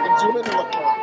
can zoom in and look around.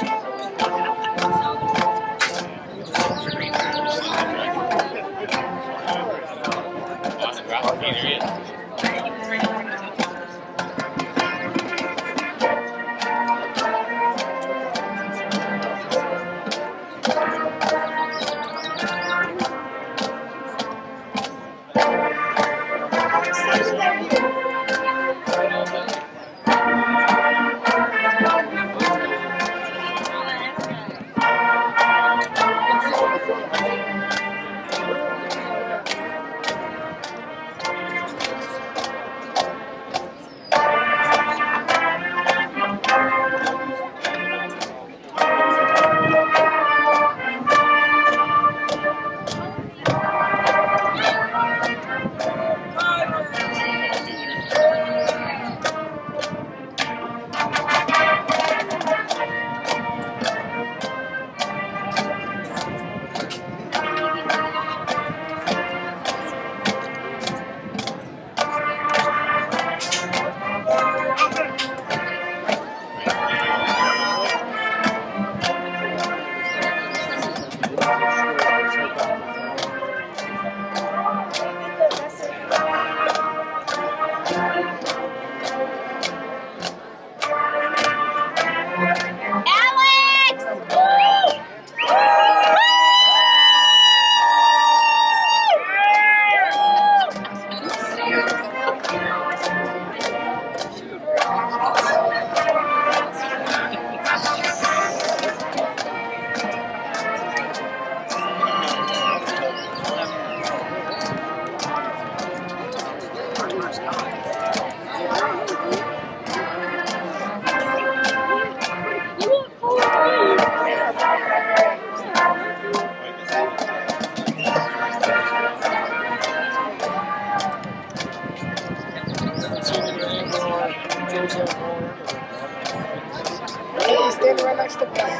Hey, he's standing right next to us.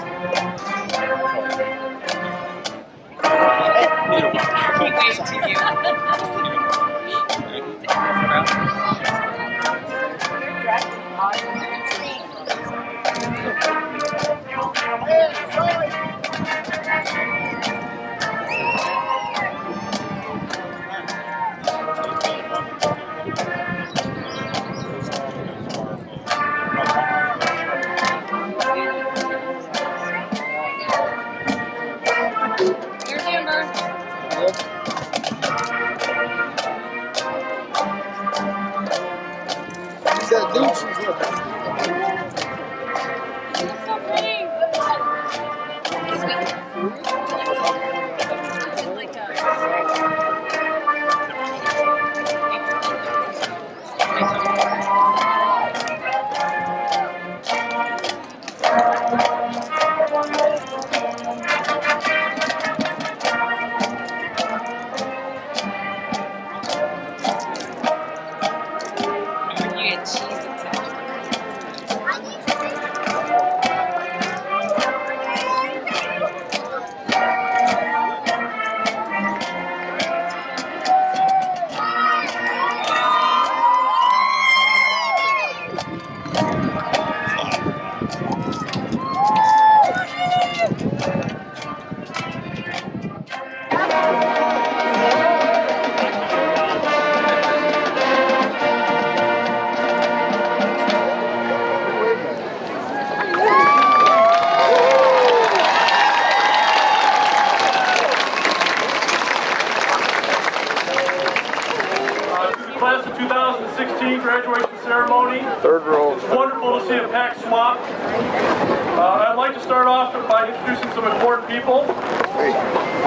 Class of 2016 graduation ceremony. Third row. It's wonderful to see a packed swamp. I'd like to start off by introducing some important people.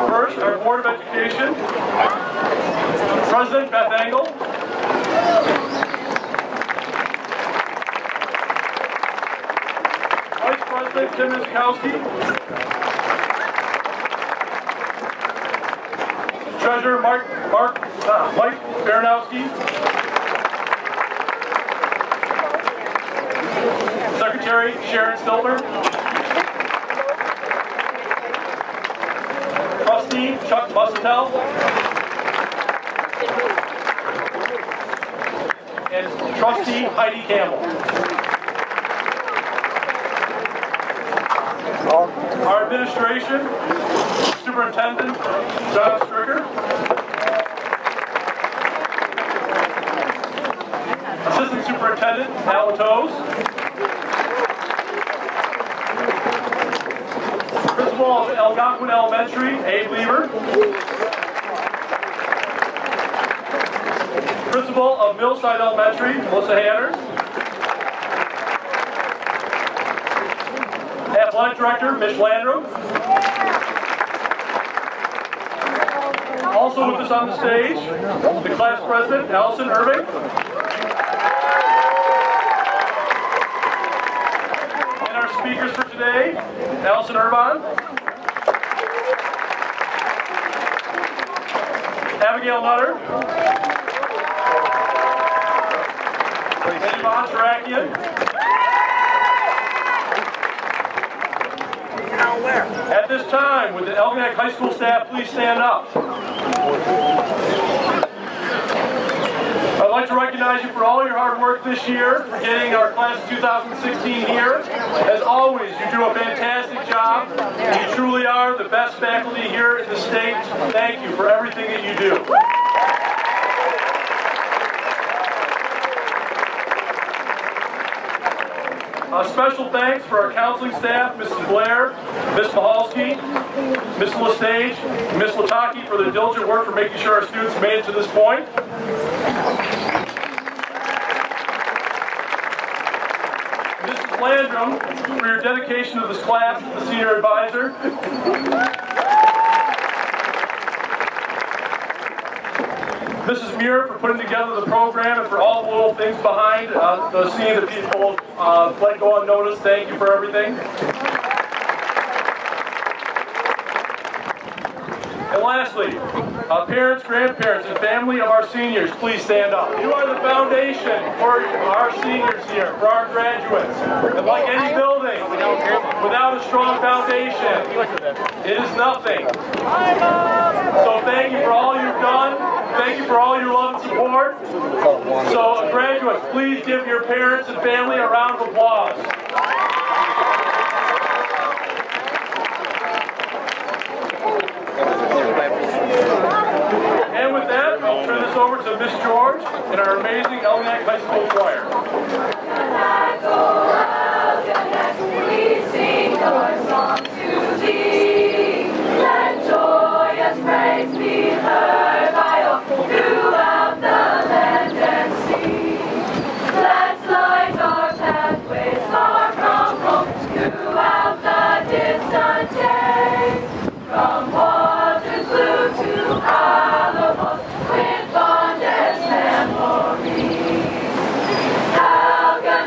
First, our Board of Education. President Beth Engel. Vice President Tim Miskowski. Treasurer Mike Baranowski. Secretary Sharon Stiltner. Trustee Chuck Bussatel. and Trustee Heidi Campbell. Our administration, Superintendent John Stricker, Assistant Superintendent Alan Toes, Principal of Algonac Elementary, Abe Lever, Principal of Millside Elementary, Melissa Hanners, Athletic Director, Mitch Landrum. Also with us on the stage, the class president, Allison Irving. And our speakers for today, Allison Irvine, Abigail Nutter, and Yvonne Tarakian. At this time, would the Algonac High School staff please stand up? I'd like to recognize you for all your hard work this year, for getting our class of 2016 here. As always, you do a fantastic job, and you truly are the best faculty here in the state. Thank you for everything that you do. Special thanks for our counseling staff, Mrs. Blair, Ms. Mahalski, Ms. Lestage, and Ms. Lataki for their diligent work for making sure our students made it to this point. Mrs. Landrum, for your dedication to this class as the senior advisor. Mrs. Muir for putting together the program and for all the little things behind the scene that people let go unnoticed. Thank you for everything. And lastly, parents, grandparents, and family of our seniors, please stand up. You are the foundation for our seniors here, for our graduates. And like any building, without a strong foundation, it is nothing. So thank you for all you've done. Thank you for all your love and support. So graduates, please give your parents and family a round of applause. And with that, I'll turn this over to Miss George and our amazing Algonac High School choir. We sing your song to thee. Let joyous praise be heard by all throughout the land and sea. Let's light our pathways far from home throughout the distant days. From waters blue to Alamos with fondest memories. Algonac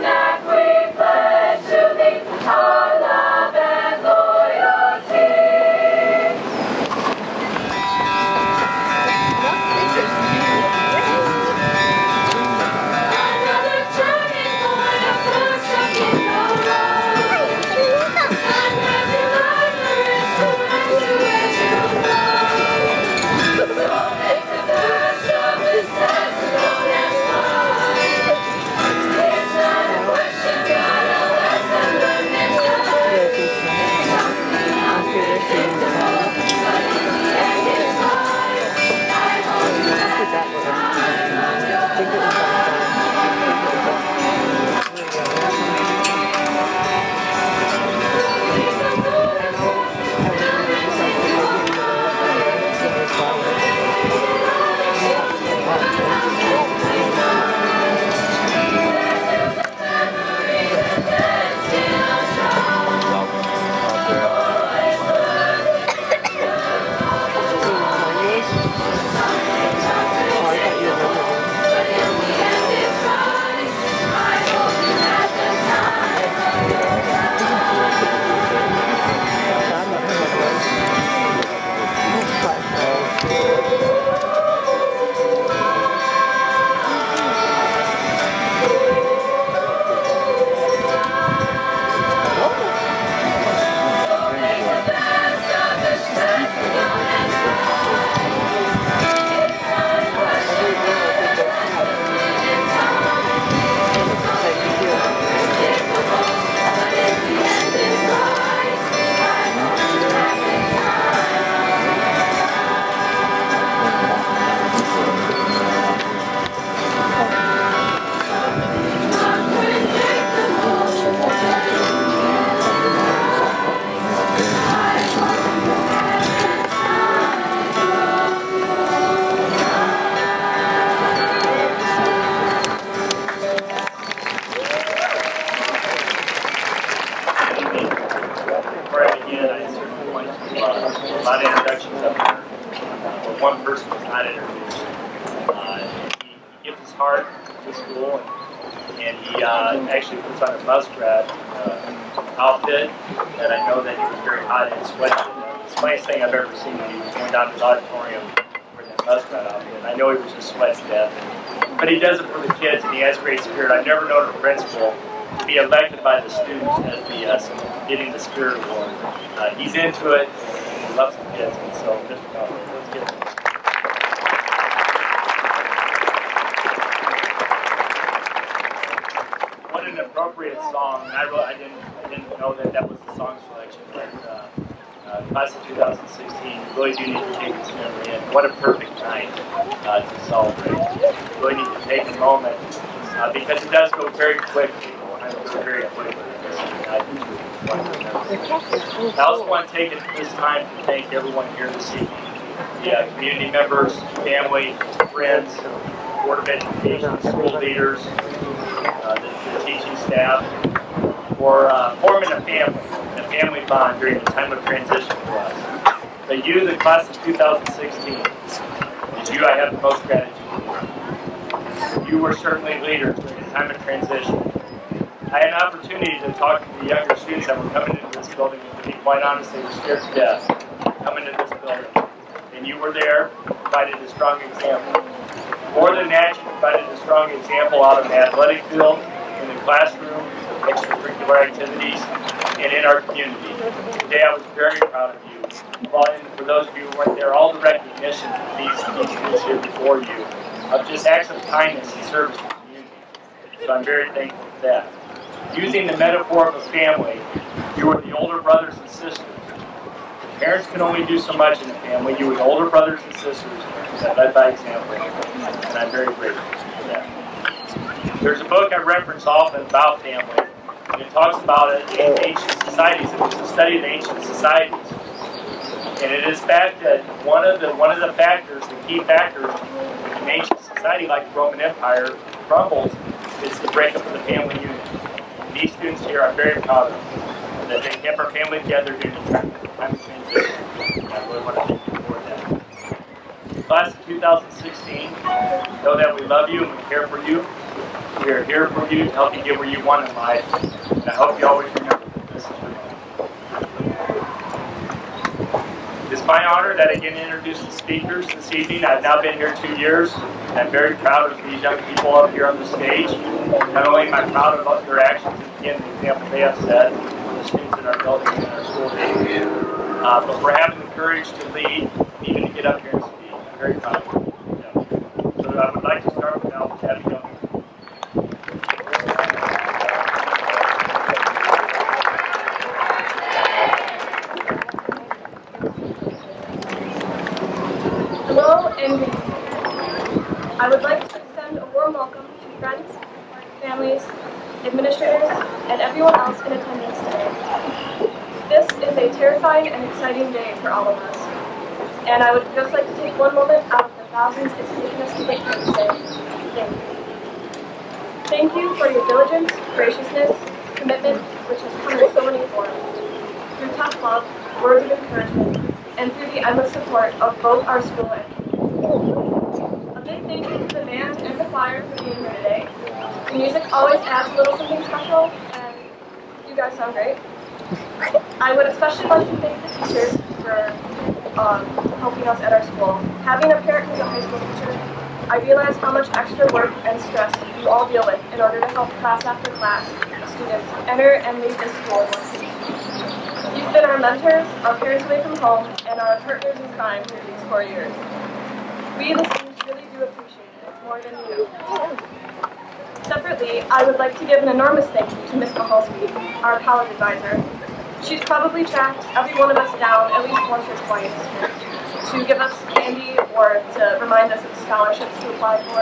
introductions up there. But one person was not introduced. He gives his heart to school, and he actually puts on a muskrat outfit, and I know that he was very hot and sweaty. It's the funniest thing I've ever seen when he was going down to the auditorium wearing that muskrat outfit. And I know he was just sweat to death. But he does it for the kids, and he has great spirit. I've never known a principal to be elected by the students as getting the Spirit Award. He's into it, and he loves the kids, and so Mr. Kraus, let's give him. What an appropriate song. I didn't know that was the song selection, but class of 2016, you really do need to take this memory in. What a perfect night to celebrate. You really need to take a moment because it does go very quickly. I go very quickly. I also want to take this time to thank everyone here this evening. The community members, family, friends, Board of Education, school leaders, the teaching staff, for forming a family bond during the time of transition for us. But you, the class of 2016, is you I have the most gratitude for. You were certainly leaders during the time of transition. I had an opportunity to talk to the younger students that were coming into this building, and to be quite honest, they were scared to death coming into this building. And you were there, provided a strong example. More than that, you provided a strong example out of the athletic field, in the classroom, extracurricular activities, and in our community. Today I was very proud of you. And for those of you who weren't there, all the recognition of these students here before you, of just acts of kindness and service to the community. So I'm very thankful for that. Using the metaphor of a family, you were the older brothers and sisters. Parents can only do so much in a family. You were the older brothers and sisters that led by example, and I'm very grateful for that. There's a book I reference often about family, and it talks about ancient societies. It was a study of ancient societies, and it is fact that one of the factors, the key factors, in an ancient society like the Roman Empire crumbles, is the breakup of the family unit. These students here, I'm very proud of, that they kept our family together during the time of transition. I really want to thank you for that. Class of 2016, know that we love you and we care for you. We are here for you to help you get where you want in life. And I hope you always remember that this is your home. It's my honor that I get to introduce the speakers this evening. I've now been here 2 years. I'm very proud of these young people up here on the stage. Not only am I proud of their actions and again the example they have set for the students in our building and in our school days, but for having the courage to lead, even to get up here and speak. I'm very proud of you. Yeah. So I would like to start with now Abby Young. Hello and good evening. I would like to extend a warm welcome to friends, families, administrators, and everyone else in attendance today. This is a terrifying and exciting day for all of us, and I would just like to take one moment out of the thousands it's taken us to get here to say thank you. Thank you for your diligence, graciousness, commitment, which has come in so many forms, through tough love, words of encouragement, and through the endless support of both our school and community. A big thank you to the band and the choir for being here today. The music always adds a little something special, and you guys sound great. I would especially like to thank the teachers for helping us at our school. Having a parent who's a high school teacher, I realize how much extra work and stress you all deal with in order to help class after class students enter and leave this school in one piece. You've been our mentors, our parents away from home, and our partners in crime through these 4 years. We, the students, really do appreciate it, more than you know. Separately, I would like to give an enormous thank you to Ms. Mahalski, our college advisor. She's probably tracked every one of us down at least once or twice to give us candy or to remind us of scholarships to apply for.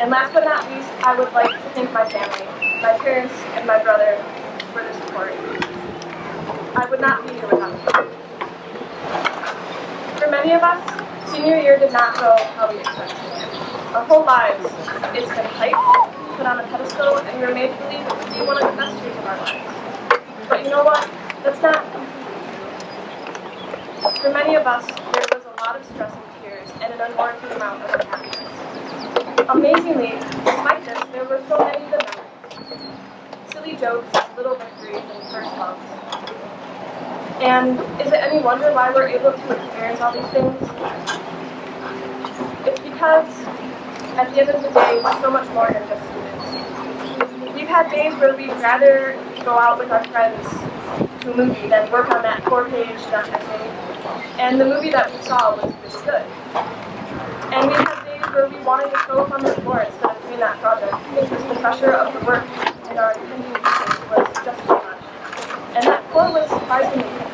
And last but not least, I would like to thank my family, my parents, and my brother for their support. I would not be here without them. For many of us, senior year did not go how we expected. Our whole lives, it's been hyped, put on a pedestal, and we were made to believe it would be one of the best years of our lives. But you know what? That's not completely true. For many of us, there was a lot of stress and tears and an unwarranted amount of unhappiness. Amazingly, despite this, there were so many good memories. Silly jokes, little victories, and first loves. And is it any wonder why we're able to experience all these things? It's because, at the end of the day, we're so much more than just students. We've had days where we'd rather go out with our friends to a movie than work on that 4-page essay, and the movie that we saw was really good. And we had days where we wanted to throw up on the floor instead of doing that project because the pressure of the work and our impending meetings was just too much. And that core was surprisingly good.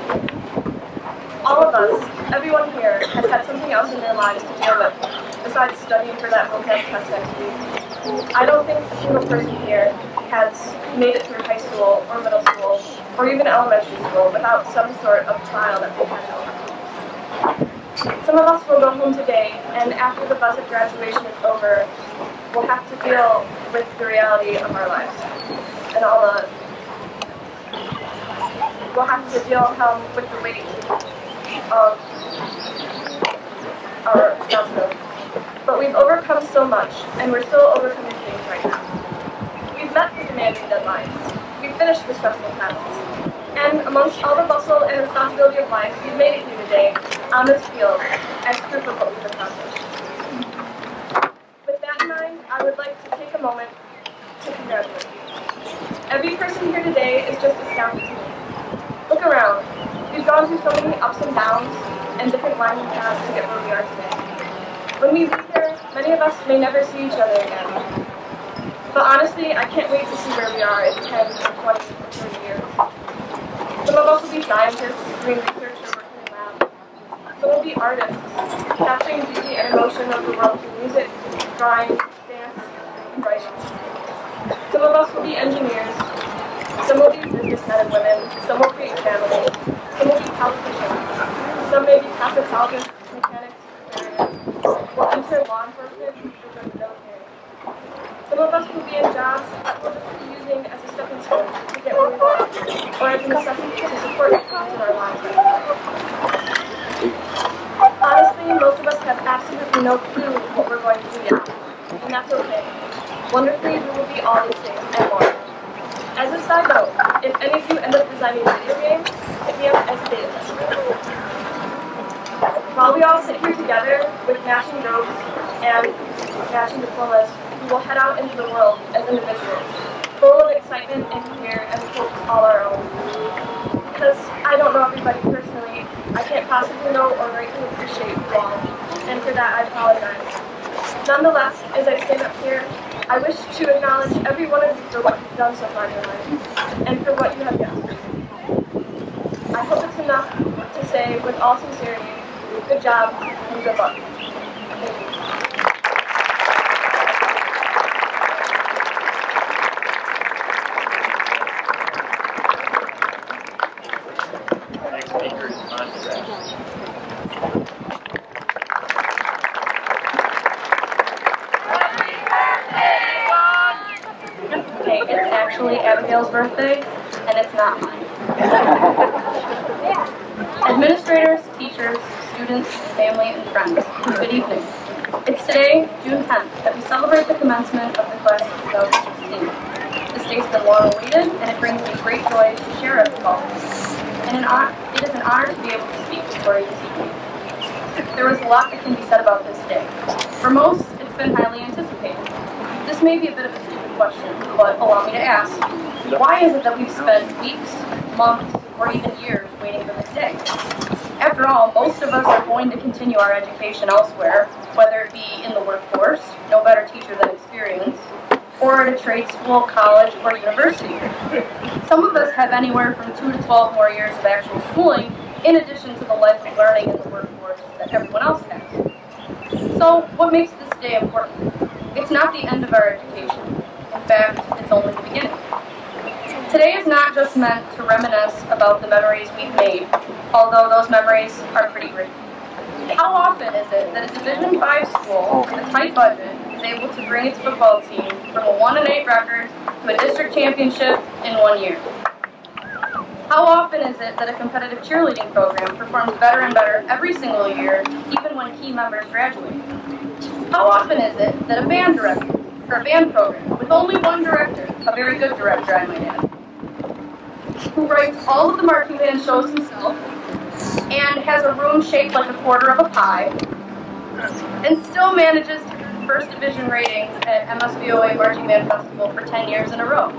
All of us, everyone here, has had something else in their lives to deal with besides studying for that vocab test next week. I don't think a single person here has made it through high school or middle school or even elementary school without some sort of trial that they've had to overcome. Some of us will go home today, and after the buzz of graduation is over, we'll have to deal with the reality of our lives and all the. We'll have to deal with the weight of our responsibilities. But we've overcome so much, and we're still overcoming things right now. We've met the demanding deadlines. We've finished the stressful tests. And amongst all the bustle and responsibility of life, we've made it here today on this field as proof of what we've accomplished. With that in mind, I would like to take a moment to congratulate you. Every person here today is just astounding to me. Look around. We've gone through so many ups and downs and different winding paths to get where we are today. When we leave here, many of us may never see each other again. But honestly, I can't wait to see where we are in 10, 20, or 30 years. Some of us will be scientists doing research or working in labs. Some will be artists, capturing beauty and emotion of the world through music, drawing, dance, and writing. Some of us will be engineers. Some will be businessmen and women. Some will create families. Some will be politicians. Some may be cosmetologists, mechanics, will enter law enforcement or join the military. Some of us will be in jobs that we'll just be using as a stepping stone to get where we want, or as a necessity to support the needs in our lives. Honestly, most of us have absolutely no clue what we're going to do yet, and that's okay. Wonderfully, we will be all these things and more. As a side note, if any of you end up designing video games, hit me up as a data tester. While we all sit here together with matching robes and matching diplomas, we will head out into the world as individuals, full of excitement and fear and hopes all our own. Because I don't know everybody personally, I can't possibly know or greatly appreciate you all, and for that I apologize. Nonetheless, as I stand up here, I wish to acknowledge every one of you for what you've done so far in your life, and for what you have yet to do. I hope it's enough to say, with all sincerity, good job and good luck. Thank you. Next speaker is Kraus. Okay, it's actually Abigail's birthday, and it's not mine. Administrators, teachers, students, family, and friends, good evening. It's today, June 10th, that we celebrate the commencement of the class of 2016. This day's been long awaited, and it brings me great joy to share it with all of you. And it is an honor to be able to speak before you this evening. There is a lot that can be said about this day. For most, it's been highly anticipated. This may be a bit of a stupid question, but allow me to ask, why is it that we've spent weeks, months, or even years waiting for this day? After all, most of us are going to continue our education elsewhere, whether it be in the workforce, no better teacher than experience, or at a trade school, college, or university. Some of us have anywhere from 2 to 12 more years of actual schooling, in addition to the life of learning in the workforce that everyone else has. So, what makes this day important? It's not the end of our education. In fact, it's only the beginning. Today is not just meant to reminisce about the memories we've made, although those memories are pretty great. How often is it that a Division 5 school with a tight budget is able to bring its football team from a 1-8 record to a district championship in 1 year? How How often is it that a competitive cheerleading program performs better and better every single year, even when key members graduate? How often is it that a band director, or a band program, with only one director, a very good director I might add, who writes all of the marching band shows himself, and has a room shaped like a quarter of a pie, and still manages to earn first division ratings at MSBOA Marching Band Festival for 10 years in a row?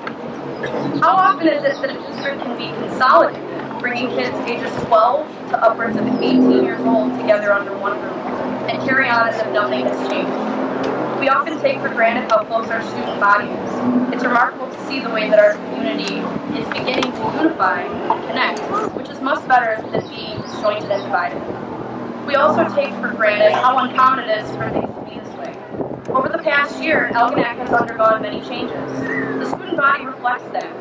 How often is it that a district can be consolidated, bringing kids ages 12 to upwards of 18 years old together under one roof, and carry on as if nothing has changed? We often take for granted how close our student body is. It's remarkable to see the way that our community is beginning to unify and connect, which is much better than being disjointed and divided. We also take for granted how uncommon it is for things to be this way. Over the past year, Algonac has undergone many changes. The student body reflects that.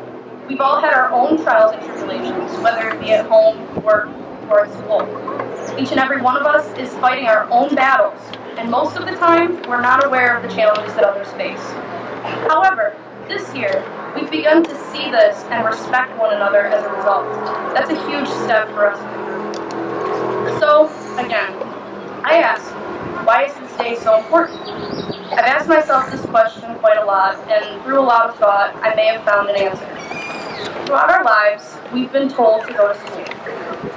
We've all had our own trials and tribulations, whether it be at home, work, or at school. Each and every one of us is fighting our own battles, and most of the time, we're not aware of the challenges that others face. However, this year, we've begun to see this and respect one another as a result. That's a huge step for us to do. So, again, I ask, why is this day so important? I've asked myself this question quite a lot, and through a lot of thought, I may have found an answer. Throughout our lives, we've been told to go to school.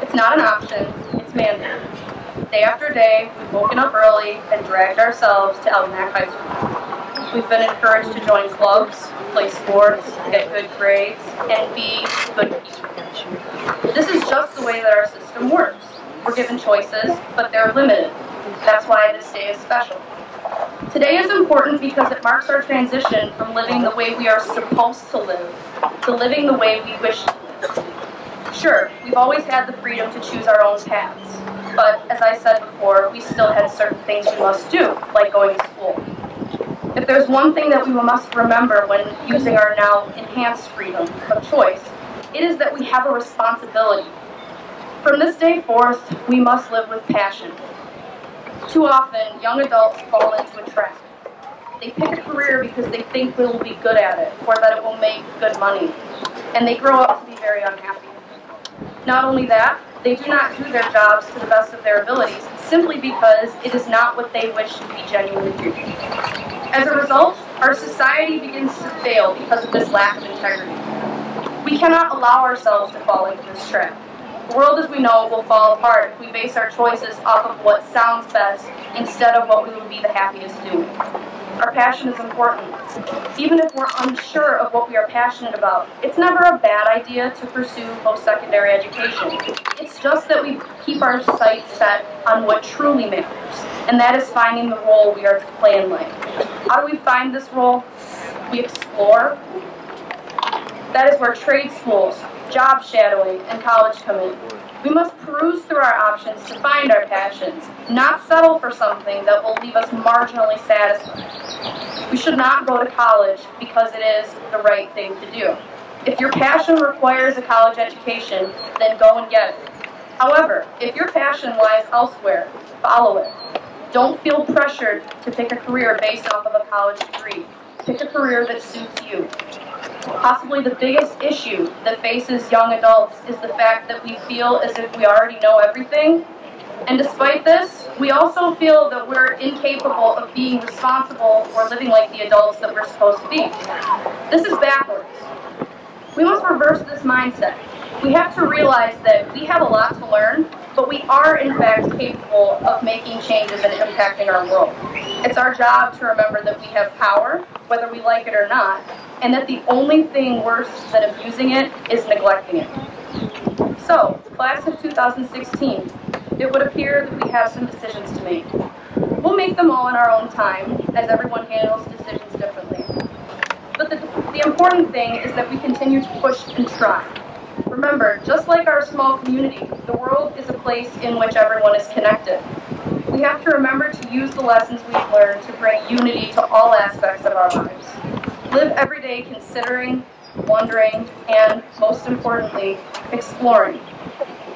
It's not an option, it's mandated. Day after day, we've woken up early and dragged ourselves to Algonac High School. We've been encouraged to join clubs, play sports, get good grades, and be good people. This is just the way that our system works. We're given choices, but they're limited. That's why this day is special. Today is important because it marks our transition from living the way we are supposed to live to living the way we wish to live. Sure, we've always had the freedom to choose our own paths, but as I said before, we still had certain things we must do, like going to school. If there's one thing that we must remember when using our now enhanced freedom of choice, it is that we have a responsibility. From this day forth, we must live with passion. Too often, young adults fall into a trap. They pick a career because they think they will be good at it, or that it will make good money, and they grow up to be very unhappy. Not only that, they do not do their jobs to the best of their abilities, simply because it is not what they wish to be genuinely doing. As a result, our society begins to fail because of this lack of integrity. We cannot allow ourselves to fall into this trap. The world as we know it will fall apart if we base our choices off of what sounds best instead of what we would be the happiest doing. Our passion is important. Even if we're unsure of what we are passionate about, it's never a bad idea to pursue post-secondary education. It's just that we keep our sights set on what truly matters, and that is finding the role we are to play in life. How do we find this role? We explore. That is where trade schools, job shadowing, and college come in. We must peruse through our options to find our passions, not settle for something that will leave us marginally satisfied. We should not go to college because it is the right thing to do. If your passion requires a college education, then go and get it. However, if your passion lies elsewhere, follow it. Don't feel pressured to pick a career based off of a college degree. Pick a career that suits you. Possibly the biggest issue that faces young adults is the fact that we feel as if we already know everything. And despite this, we also feel that we're incapable of being responsible or living like the adults that we're supposed to be. This is backwards. We must reverse this mindset. We have to realize that we have a lot to learn, but we are in fact capable of making changes and impacting our world. It's our job to remember that we have power, whether we like it or not, and that the only thing worse than abusing it is neglecting it. So, class of 2016, it would appear that we have some decisions to make. We'll make them all in our own time, as everyone handles decisions differently. But the important thing is that we continue to push and try. Remember, just like our small community, the world is a place in which everyone is connected. We have to remember to use the lessons we've learned to bring unity to all aspects of our lives. Live every day considering, wondering, and, most importantly, exploring.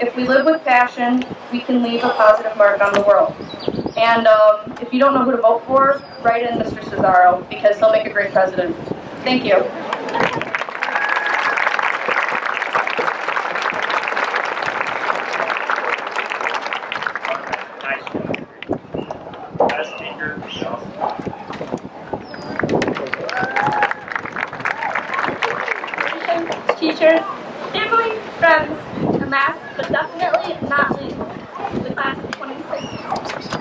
If we live with passion, we can leave a positive mark on the world. And if you don't know who to vote for, write in Mr. Cesaro, because he'll make a great president. Thank you. teachers, family, friends, and last but definitely not least, the class of 2016.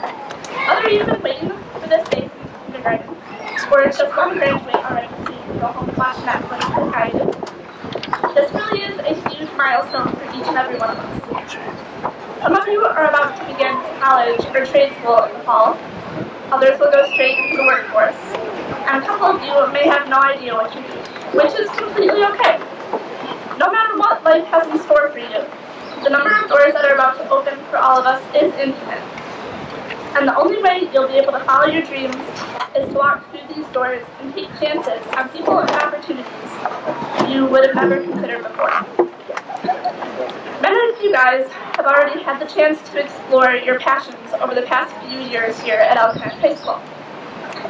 Whether you've been waiting for this day since kindergarten, or just want to graduate already so you can go home and watch Netflix like I do, this really is a huge milestone for each and every one of us. Some of you are about to begin college or trade school in the fall. Others will go straight into the workforce. And a couple of you may have no idea what you do, which is completely okay. No matter what life has in store for you, the number of doors that are about to open for all of us is infinite. And the only way you'll be able to follow your dreams is to walk through these doors and take chances on people and opportunities you would have never considered before. Many of you guys have already had the chance to explore your passions over the past few years here at Algonac High School.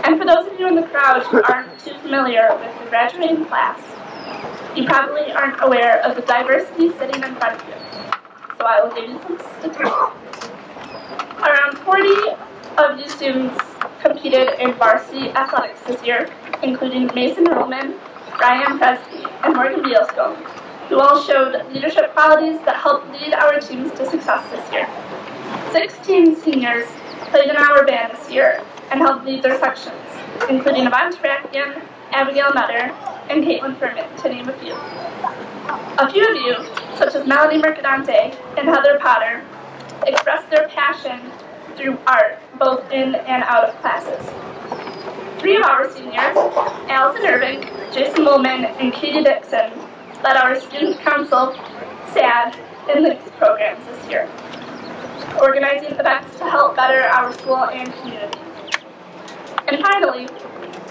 And for those of you in the crowd who aren't too familiar with the graduating class, you probably aren't aware of the diversity sitting in front of you. So I will give you some statistics. Around 40 of you students competed in varsity athletics this year, including Mason Roman, Ryan Presby, and Morgan Bielsko, who all showed leadership qualities that helped lead our teams to success this year. 16 seniors played in our band this year and helped lead their sections, including Yvonne Trakian, Abigail Nutter, and Caitlin Furman, to name a few. A few of you, such as Melanie Mercadante and Heather Potter, expressed their passion through art, both in and out of classes. 3 of our seniors, Allison Irving, Jason Woolman, and Katie Dixon, led our student council, SAD, and LINKS programs this year, organizing events to help better our school and community. And finally,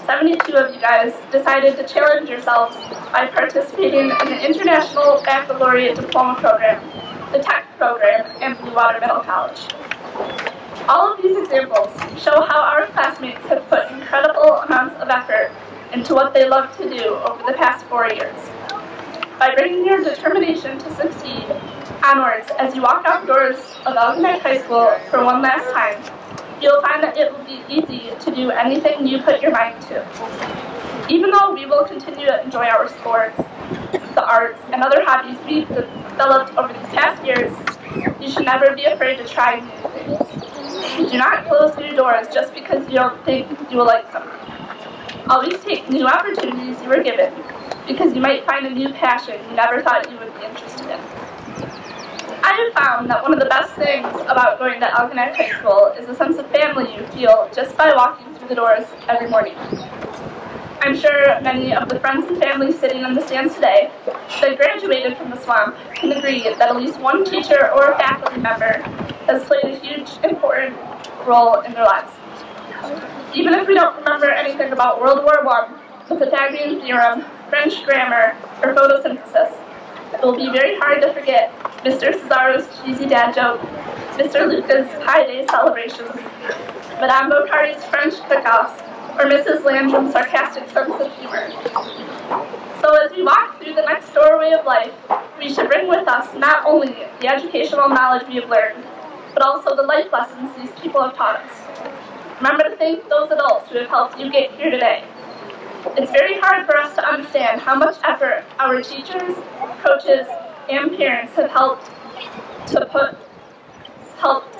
72 of you guys decided to challenge yourselves by participating in the International Baccalaureate Diploma Program, the Tech Program, and Blue Water Middle College. All of these examples show how our classmates have put incredible amounts of effort into what they love to do over the past 4 years. By bringing your determination to succeed onwards as you walk outdoors of Algonac High School for one last time, you'll find that it will be easy to do anything you put your mind to. Even though we will continue to enjoy our sports, the arts, and other hobbies we've developed over these past years, you should never be afraid to try new things. Do not close new doors just because you don't think you will like something. Always take new opportunities you were given, because you might find a new passion you never thought you would be interested in. I have found that one of the best things about going to Algonac High School is the sense of family you feel just by walking through the doors every morning. I'm sure many of the friends and family sitting in the stands today that graduated from the swamp can agree that at least one teacher or faculty member has played a huge, important role in their lives. Even if we don't remember anything about World War I, the Pythagorean theorem, French grammar, or photosynthesis, it will be very hard to forget Mr. Cesaro's cheesy dad joke, Mr. Luca's High Day celebrations, Madame Bocardi's French cook-offs, or Mrs. Landrum's sarcastic sense of humor. So as we walk through the next doorway of life, we should bring with us not only the educational knowledge we have learned, but also the life lessons these people have taught us. Remember to thank those adults who have helped you get here today. It's very hard for us to understand how much effort our teachers, coaches, and parents have helped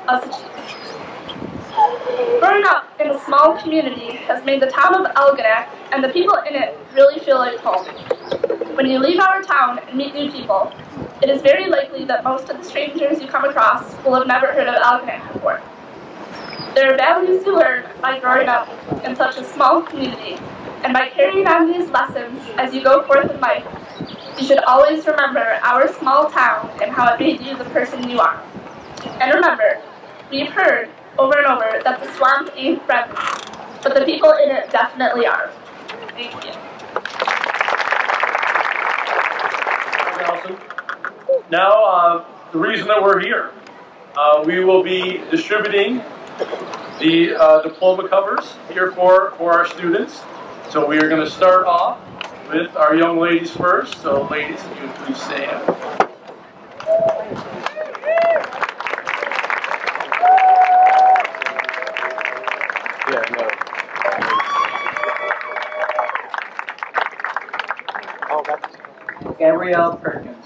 us achieve. Growing up in a small community has made the town of Algonac and the people in it really feel like home. When you leave our town and meet new people, it is very likely that most of the strangers you come across will have never heard of Algonac before. There are values you learn by growing up in such a small community, and by carrying on these lessons as you go forth in life, you should always remember our small town and how it made you the person you are. And remember, we've heard over and over that the swamp ain't friendly, but the people in it definitely are. Thank you. Allison. Now, the reason that we're here, we will be distributing the diploma covers here for our students. So we are going to start off with our young ladies first. So ladies, if you would please stand. Yeah, no. Oh, that's... Gabrielle Perkins.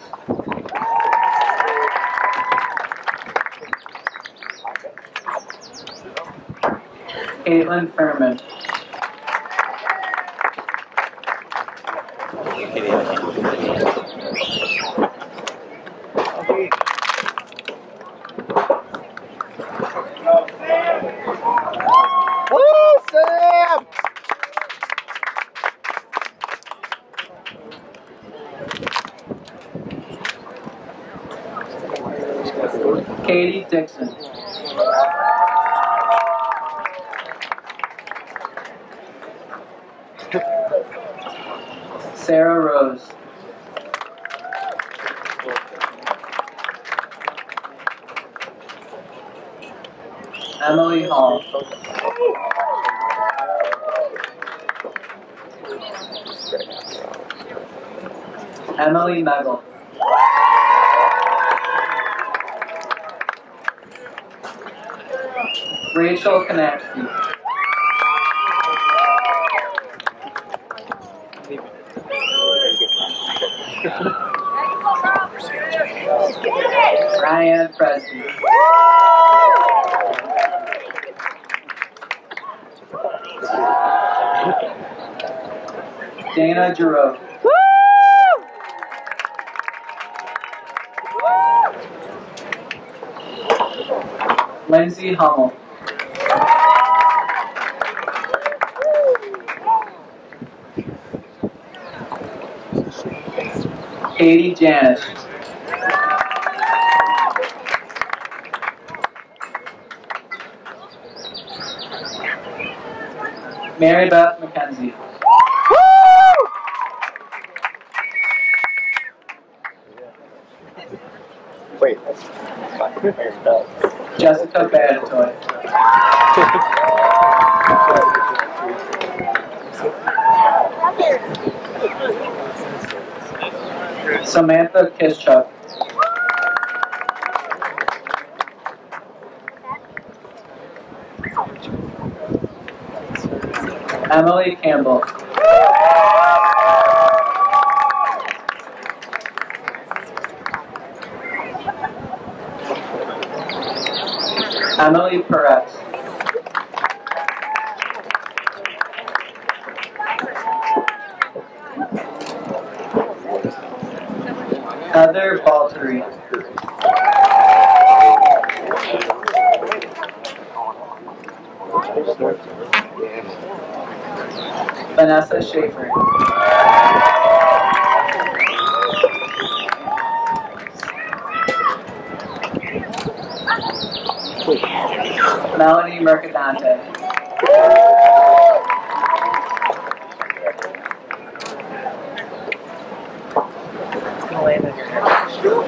Caitlin Furman. Woo, Sam! Katie Dixon. Sarah Rose. Emily Hall. Emily Meggle. Rachel Kanapski. Ryan Presby. Dana Giroux. Lindsay Hummel. Katie Janish. Mary Beth McKenzie. Wait, Jessica Badatoy. Samantha Kischuk. Emily Campbell. Emily Perez. Heather Baltery. Vanessa Schaefer. Melanie Mercadante.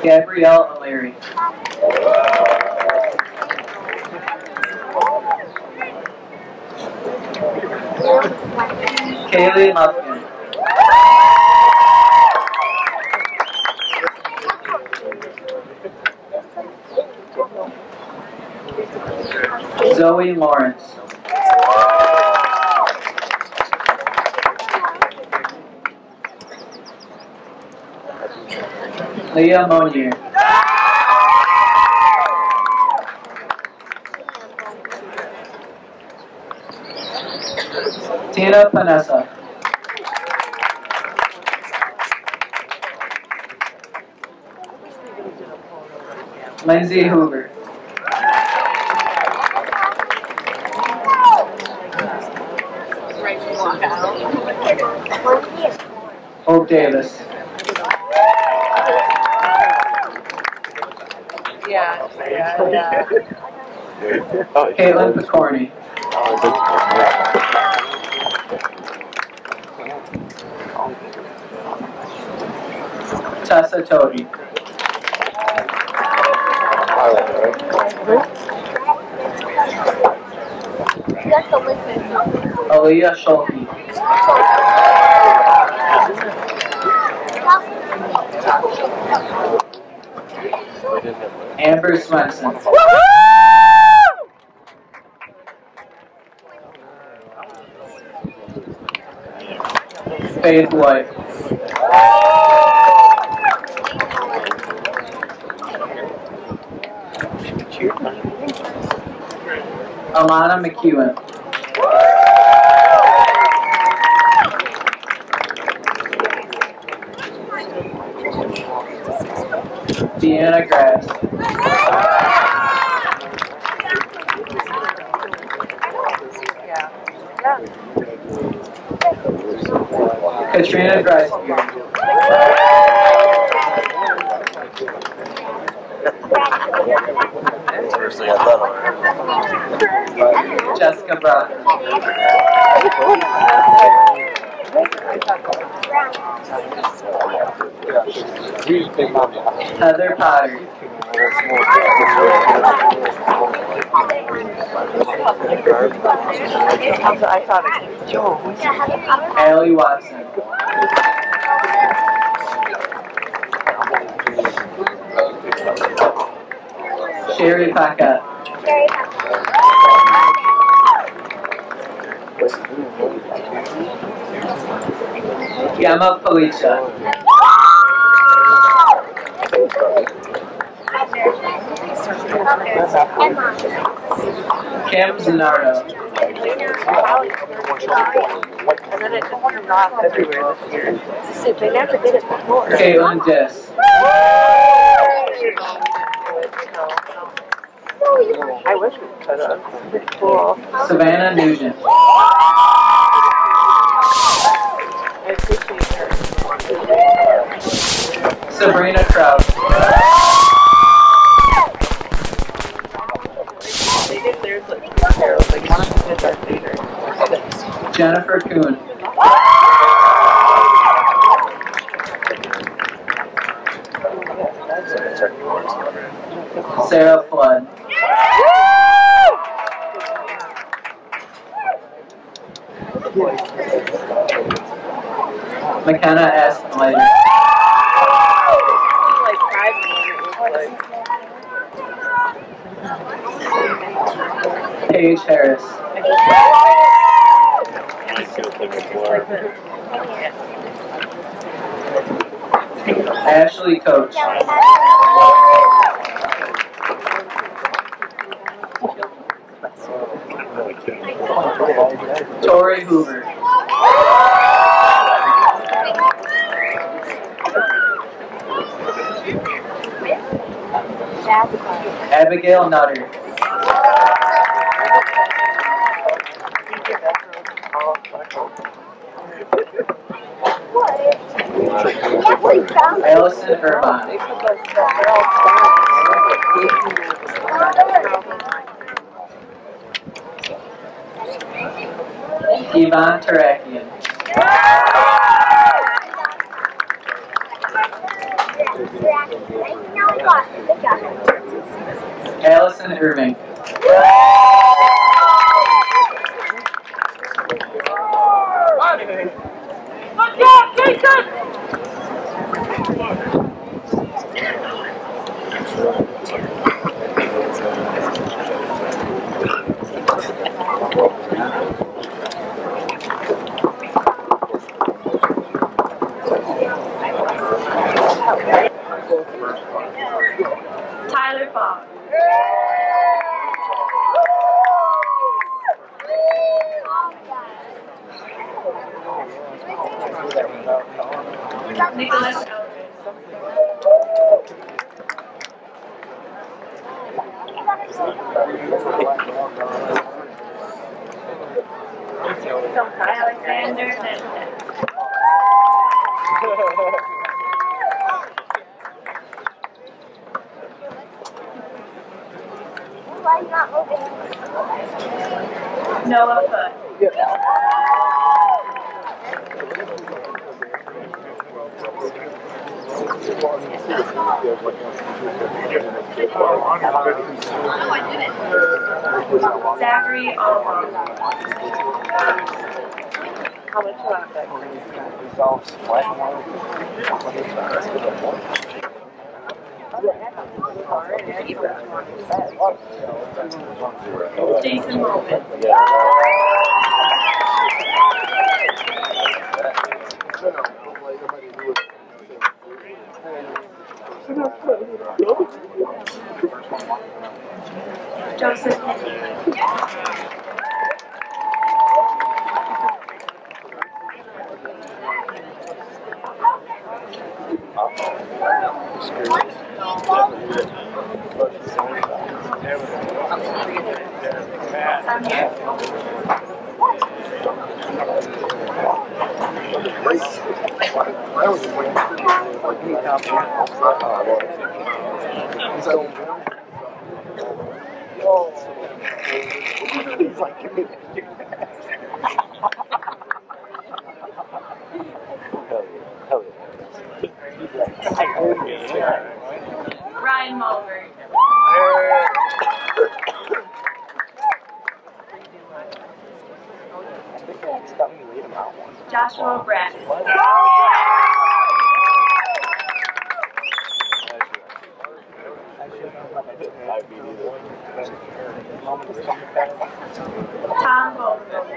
Gabrielle O'Leary. Kaylee Lufkin. Zoe Lawrence. Leah Monier. Tina Panessa. Lindsay Hoover. Hope Davis. Caitlin Picorni. Tessa Toby. Aaliyah Schulte. Amber Swenson. Faith White. Alana McEwen. Deanna Grass. Katrina Dreisbeard. Jessica Brown. Heather Potter. Allie Watson. Sherry Paquette. Gemma Palicia. Kim Zanardo. And then it just turned off everywhere this year. They never did it before. Caitlin Diss. I wish we could have. It's cool. Savannah Nugent. I appreciate her. Sabrina Kraus. They did theirs like 2 carols. Like one of them did Darth Vader. Jennifer Kuhn. Sarah Flood. McKenna Aspenlater. Paige Harris. Ashley Coach. Tori Hoover. Abigail Nutter. Allison Irvine. Yvonne Tarakian. Allison Irving. Tyler Fogg. Nicholas Eldridge. Alexander Fenton. Noah Foot. Zachary Oliver. How much you want Jason Logan. Joseph Henry. I'm here. Ryan Mulberg. Joshua Brett. Tom Goldberg.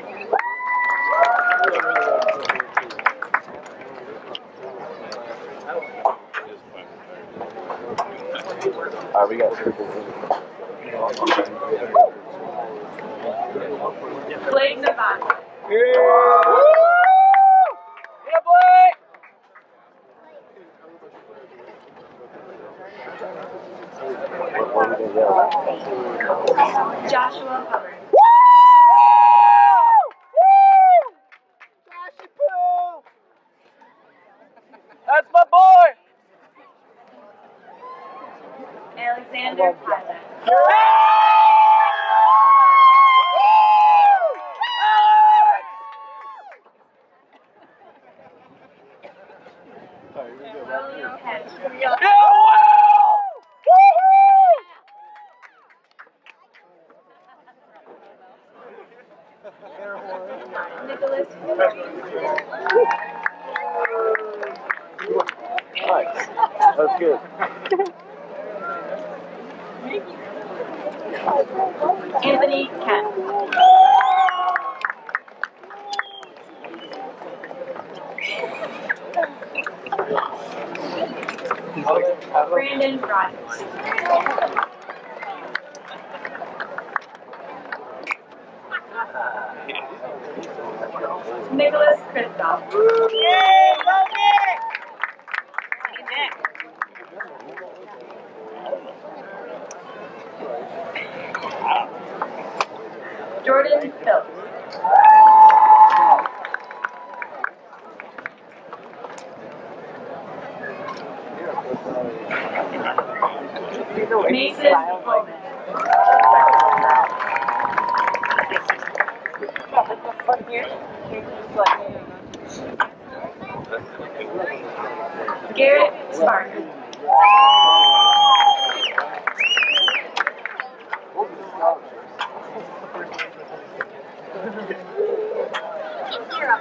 We got Blake Nevada. Joshua Hubbard. That's my boy! Alexander Plaza. William Hedge. Nicholas. Nice. That's good. Anthony Kent. Brandon Rogers. Nicholas Kristoff. Jordan Phillips. Mason Bowman. Garrett Sparker.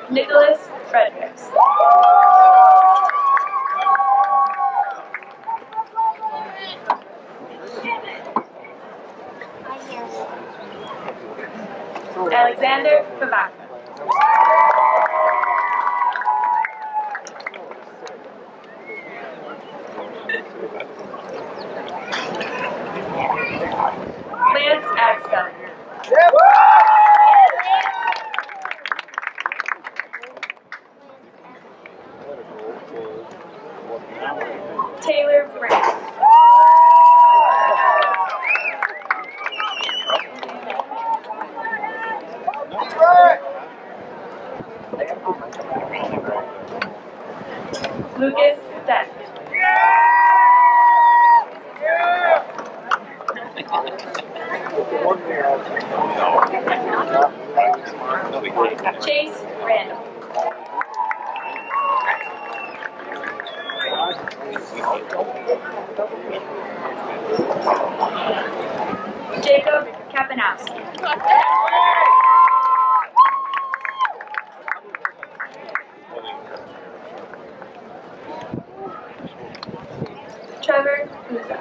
Nicholas Fredericks. Alexander Pavaka. Lance Axtell. Taylor Brand. Lucas Dent. Chase Randall. Jacob Kapanowski. Trevor Kuza.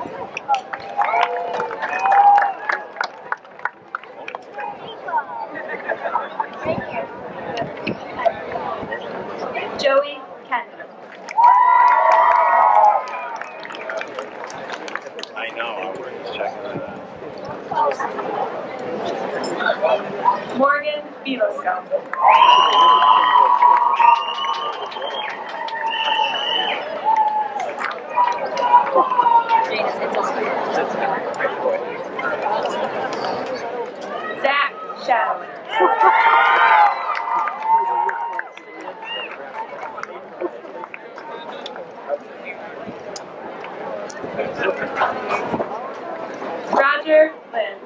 Joey Kendall. I know, I was checking. Belosco. Zach Shadow. Roger Lynn.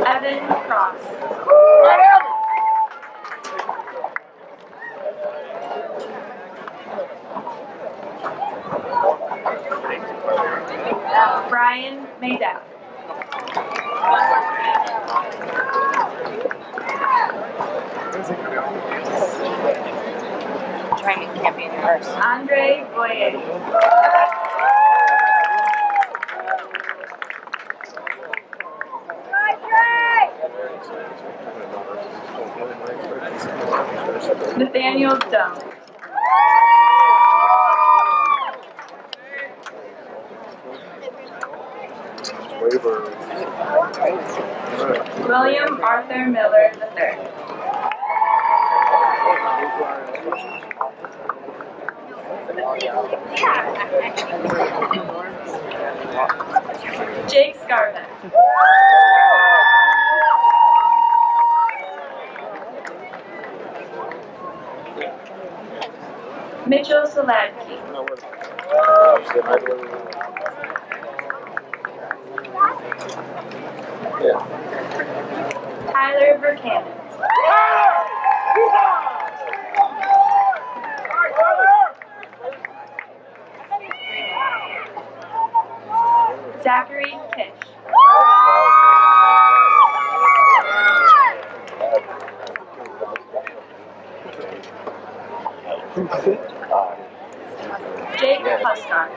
Evan Kraus. Brian Maydow. Trying to campaign first. Andre Boyer. Nathaniel Dunn. William Arthur Miller III. Jake Scarvin. Mitchell Saladki. Tyler Buchanan. Zachary Kish. Jake Huskar.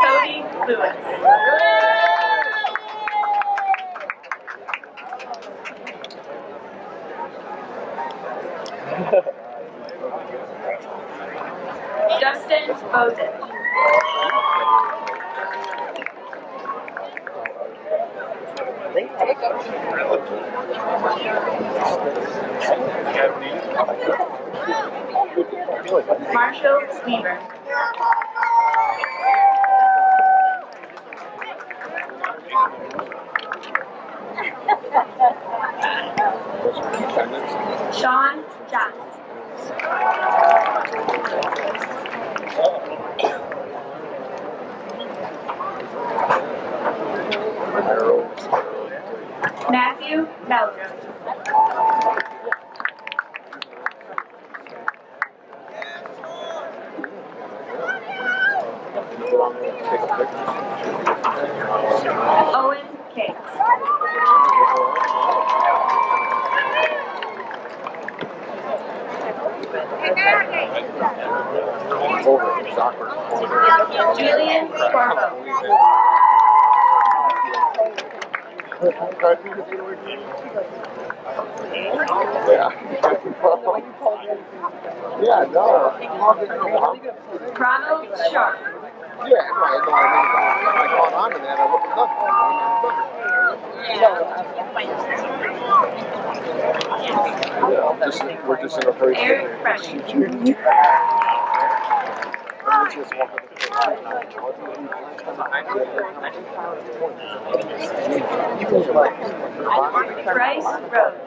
Cody Lewis. Justin Bozich. Marshall Weaver. Sean Johnson. Matthew Meldrum. Owen Cates. Julian Corvo. Yeah, no. Ronald Sharp. Yeah, no, I caught on to that. I looked it up. We're just in a hurry. Eric Fresh. Bryce Rhodes.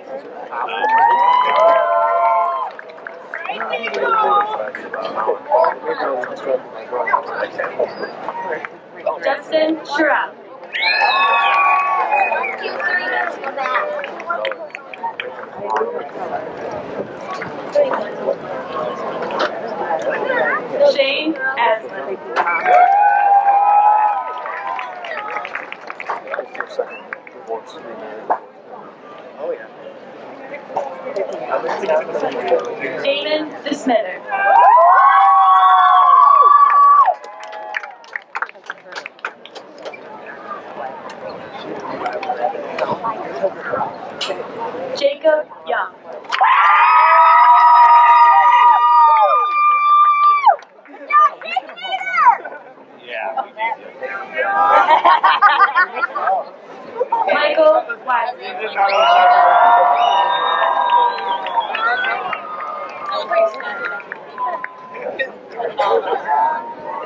Justin Sherrod. Shane Aslan. Oh, yeah. Damon DeSmitter.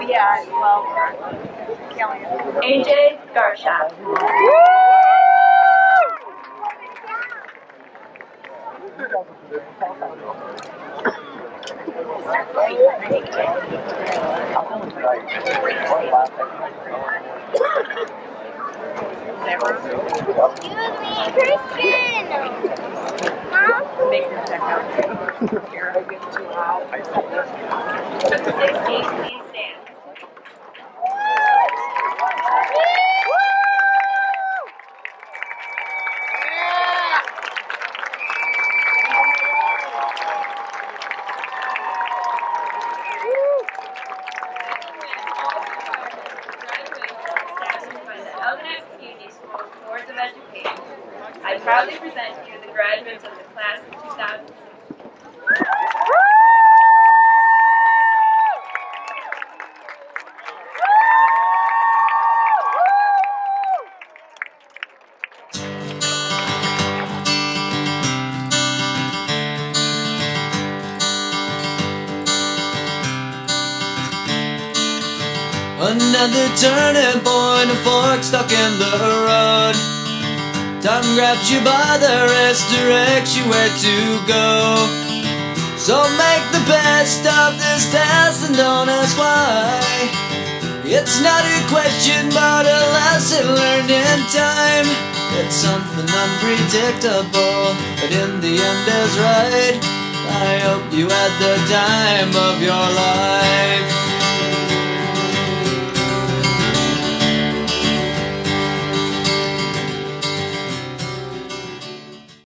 Yeah, well, Kelly. AJ Garsha. Make her check out. Here, I get too loud. 16, please stand. Established by the Algonac Community School Boards of Education, I proudly present to you the graduates of the class of 2006. Another turning point, a fork stuck in the road. Time grabs you by the wrist, directs you where to go. So make the best of this test and don't ask why. It's not a question but a lesson learned in time. It's something unpredictable, but in the end is right. I hope you had the time of your life.